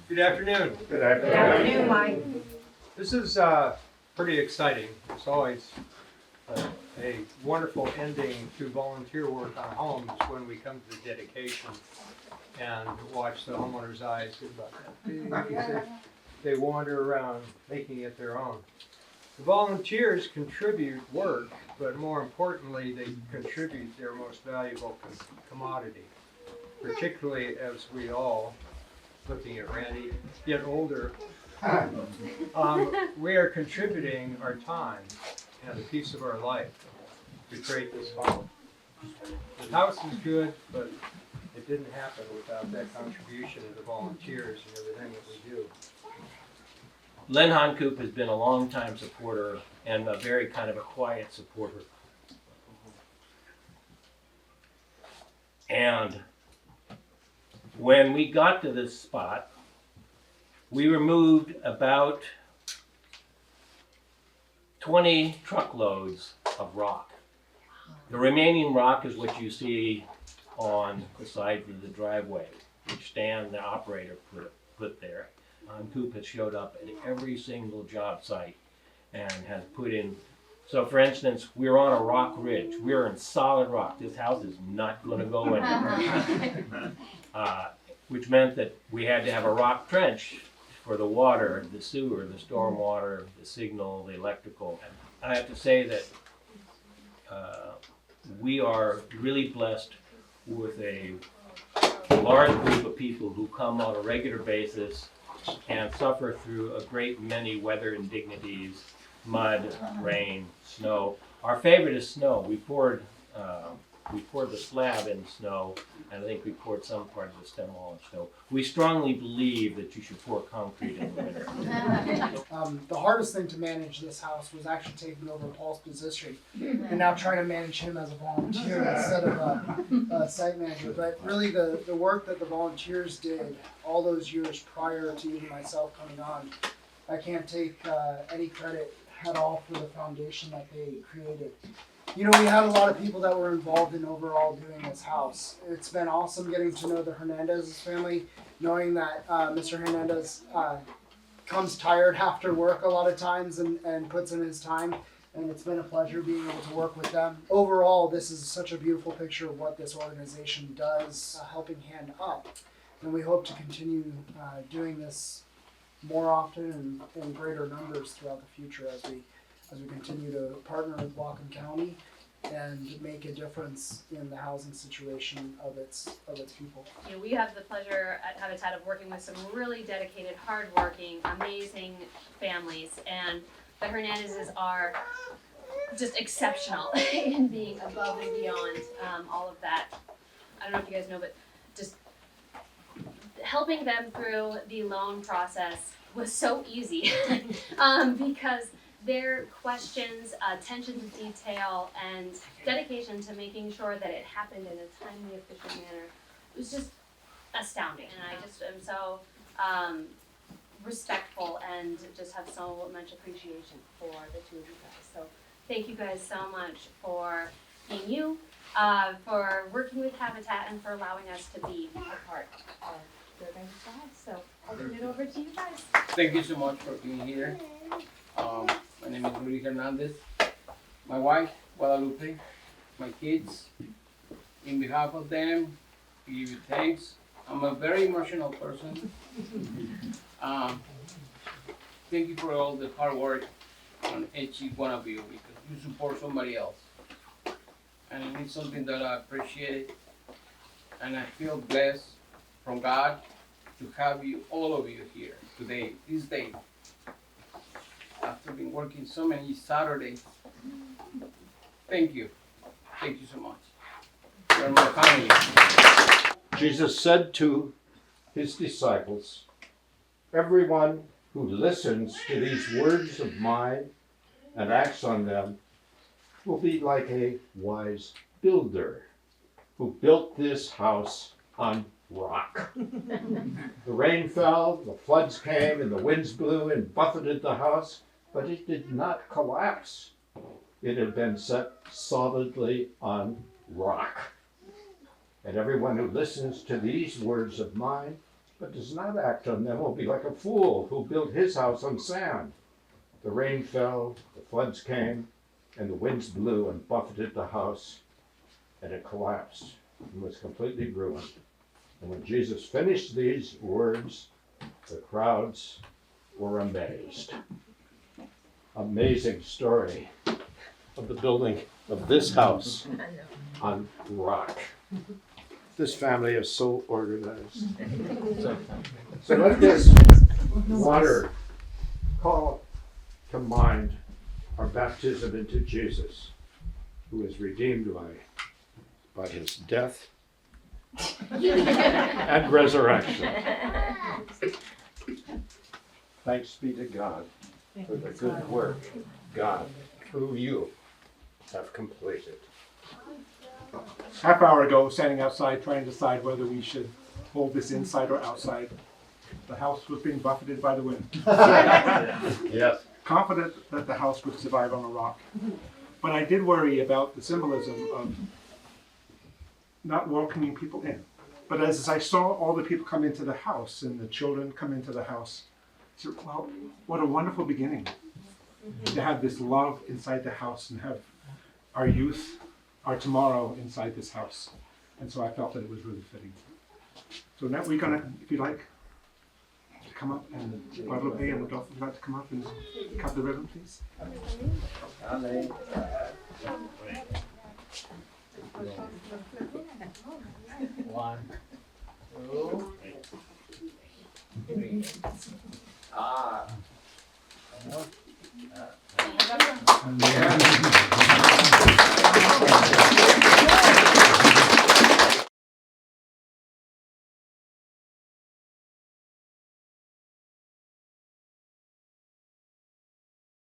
Good afternoon. Good afternoon. Good afternoon, Mike. This is pretty exciting. It's always a wonderful ending to volunteer work on homes when we come to the dedication and watch the homeowners' eyes get about that big as they wander around making it their own. The volunteers contribute work, but more importantly, they contribute their most valuable commodity, particularly as we all, looking at Randy, get older. We are contributing our time and a piece of our life to create this home. The house is good, but it didn't happen without that contribution of the volunteers and everything that we do. Len Honcoop has been a long-time supporter and a very kind of a quiet supporter. And when we got to this spot, we removed about 20 truckloads of rock. The remaining rock is what you see on the side of the driveway, which Stan, the operator, put there. Coop has showed up at every single job site and has put in. So for instance, we're on a rock ridge. We're in solid rock. This house is not going to go anywhere. Which meant that we had to have a rock trench for the water, the sewer, the storm water, the signal, the electrical. I have to say that we are really blessed with a large group of people who come on a regular basis and suffer through a great many weather indignities, mud, rain, snow. Our favorite is snow. We poured the slab in snow, and I think we poured some part of the stem wall in snow. We strongly believe that you should pour concrete in the winter. The hardest thing to manage this house was actually taking over Paul's position and now trying to manage him as a volunteer instead of a site manager. But really the work that the volunteers did all those years prior to even myself coming on, I can't take any credit at all for the foundation that they created. You know, we had a lot of people that were involved in overall doing this house. It's been awesome getting to know the Hernandez family, knowing that Mr. Hernandez comes tired after work a lot of times and puts in his time. And it's been a pleasure being able to work with them. Overall, this is such a beautiful picture of what this organization does, a helping hand up. And we hope to continue doing this more often and in greater numbers throughout the future as we continue to partner with Whatcom County and make a difference in the housing situation of its people. You know, we have the pleasure at Habitat of working with some really dedicated, hardworking, amazing families, and the Hernandezes are just exceptional in being above and beyond all of that. I don't know if you guys know, but just helping them through the loan process was so easy because their questions, attention to detail, and dedication to making sure that it happened in a timely, efficient manner, it was just astounding. And I just am so respectful and just have so much appreciation for the two of you guys. So thank you guys so much for being you, for working with Habitat, and for allowing us to be a part of your guys' lives. So I'll turn it over to you guys. Thank you so much for being here. My name is Hernandez. My wife, Guadalupe, my kids. In behalf of them, we give you thanks. I'm a very emotional person. Thank you for all the hard work on each one of you because you support somebody else. And it's something that I appreciate. And I feel blessed from God to have you, all of you here today, this day. After been working so many Saturdays, thank you. Thank you so much. You're my family. Jesus said to his disciples, "Everyone who listens to these words of mine and acts on them will be like a wise builder who built this house on rock." The rain fell, the floods came, and the winds blew and buffeted the house, but it did not collapse. It had been set solidly on rock. And everyone who listens to these words of mine but does not act on them will be like a fool who built his house on sand. The rain fell, the floods came, and the winds blew and buffeted the house, and it collapsed and was completely ruined. And when Jesus finished these words, the crowds were amazed. Amazing story of the building of this house on rock. This family is so organized. So let this water call to mind our baptism into Jesus, who is redeemed by his death and resurrection. Thanks be to God for the good work God, through you, have completed. Half hour ago, standing outside trying to decide whether we should hold this inside or outside. The house was being buffeted by the wind. Yes. Confident that the house would survive on a rock. But I did worry about the symbolism of not welcoming people in. But as I saw all the people come into the house and the children come into the house, I said, well, what a wonderful beginning to have this love inside the house and have our youth, our tomorrow inside this house. And so I felt that it was really fitting. So now we're gonna, if you like, come up and Guadalupe and Rodolfo, would you like to come up and cut the ribbon, please? One, two, three. Yeah.